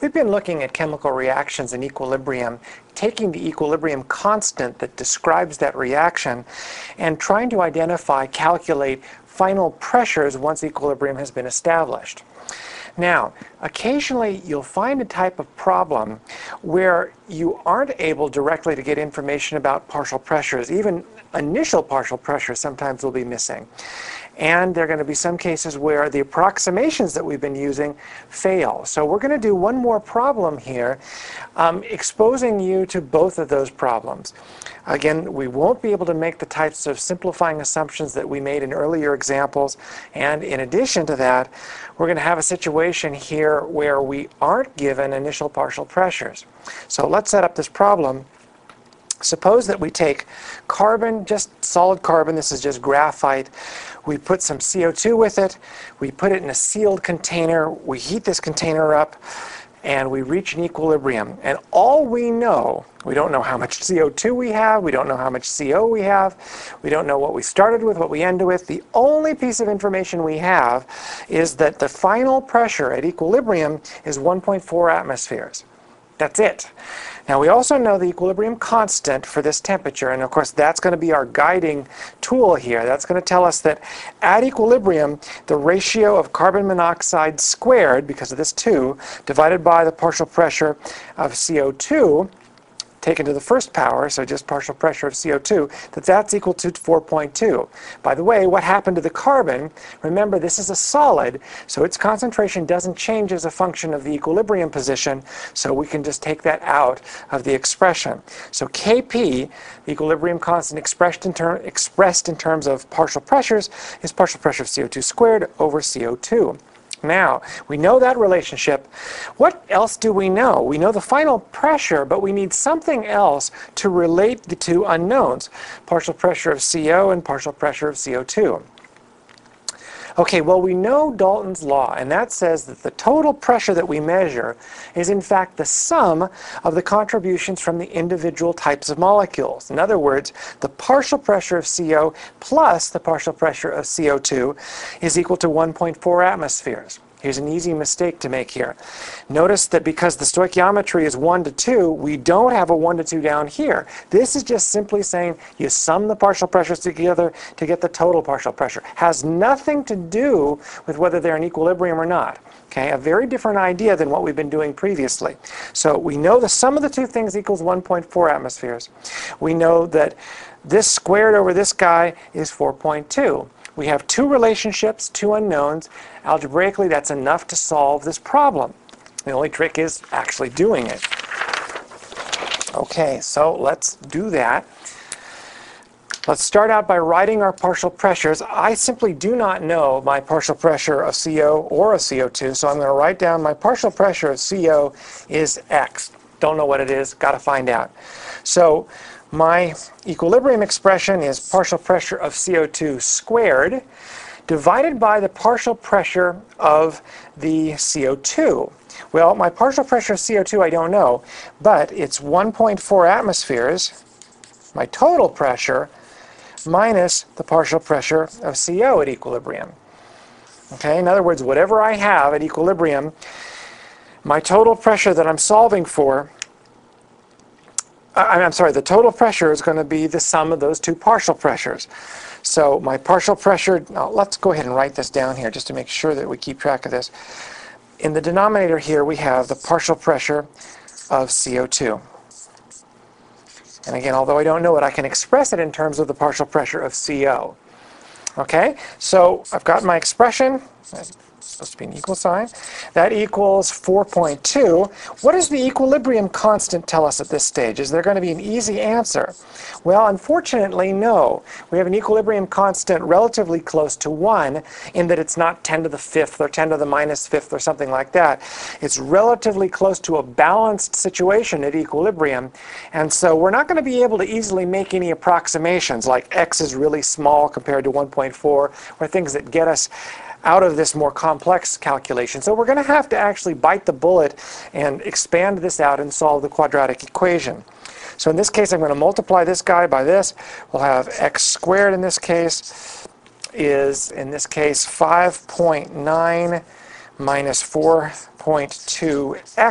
We've been looking at chemical reactions in equilibrium, taking the equilibrium constant that describes that reaction and trying to identify, calculate final pressures once equilibrium has been established. Now, occasionally you'll find a type of problem where you aren't able directly to get information about partial pressures. Even initial partial pressures sometimes will be missing. And there are going to be some cases where the approximations that we've been using fail. So we're going to do one more problem here, exposing you to both of those problems. Again, we won't be able to make the types of simplifying assumptions that we made in earlier examples. And in addition to that, we're going to have a situation here where we aren't given initial partial pressures. So let's set up this problem. Suppose that we take carbon, just solid carbon, this is just graphite. We put some CO2 with it, we put it in a sealed container, we heat this container up, and we reach an equilibrium. And all we know, we don't know how much CO2 we have, we don't know how much CO we have, we don't know what we started with, what we ended with. The only piece of information we have is that the final pressure at equilibrium is 1.4 atmospheres. That's it. Now we also know the equilibrium constant for this temperature, and of course that's going to be our guiding tool here. That's going to tell us that at equilibrium the ratio of carbon monoxide squared, because of this 2, divided by the partial pressure of CO2 taken to the first power, so just partial pressure of CO2, that's equal to 4.2. By the way, what happened to the carbon? Remember, this is a solid, so its concentration doesn't change as a function of the equilibrium position, so we can just take that out of the expression. So Kp, the equilibrium constant expressed in terms of partial pressures, is partial pressure of CO2 squared over CO2. Now, we know that relationship. What else do we know? We know the final pressure, but we need something else to relate the two unknowns, partial pressure of CO and partial pressure of CO2. Okay, well, we know Dalton's law, and that says that the total pressure that we measure is in fact the sum of the contributions from the individual types of molecules. In other words, the partial pressure of CO plus the partial pressure of CO2 is equal to 1.4 atmospheres. Here's an easy mistake to make here. Notice that because the stoichiometry is 1 to 2, we don't have a 1 to 2 down here. This is just simply saying you sum the partial pressures together to get the total partial pressure. Has nothing to do with whether they're in equilibrium or not. Okay, a very different idea than what we've been doing previously. So we know the sum of the two things equals 1.4 atmospheres. We know that this squared over this guy is 4.2. We have two relationships, two unknowns. Algebraically, that's enough to solve this problem. The only trick is actually doing it. Okay, so let's do that. Let's start out by writing our partial pressures. I simply do not know my partial pressure of CO or of CO2, so I'm going to write down my partial pressure of CO is X. Don't know what it is, got to find out. So my equilibrium expression is partial pressure of CO2 squared divided by the partial pressure of the CO2. Well, my partial pressure of CO2 I don't know, but it's 1.4 atmospheres, my total pressure, minus the partial pressure of CO at equilibrium. Okay, in other words, whatever I have at equilibrium, my total pressure that I'm solving for, the total pressure is going to be the sum of those two partial pressures. So my partial pressure, let's go ahead and write this down here just to make sure that we keep track of this. In the denominator here we have the partial pressure of CO2. And again, although I don't know it, I can express it in terms of the partial pressure of CO. Okay, so I've got my expression. That's supposed to be an equal sign. That equals 4.2. What does the equilibrium constant tell us at this stage? Is there going to be an easy answer? Well, unfortunately, no. We have an equilibrium constant relatively close to 1 in that it's not 10 to the 5th or 10 to the minus 5th or something like that. It's relatively close to a balanced situation at equilibrium, and so we're not going to be able to easily make any approximations like X is really small compared to 1.4 or things that get us out of this more complex calculation. So we're going to have to actually bite the bullet and expand this out and solve the quadratic equation. So in this case, I'm going to multiply this guy by this. We'll have x squared in this case is, in this case, 5.9 minus 4.2x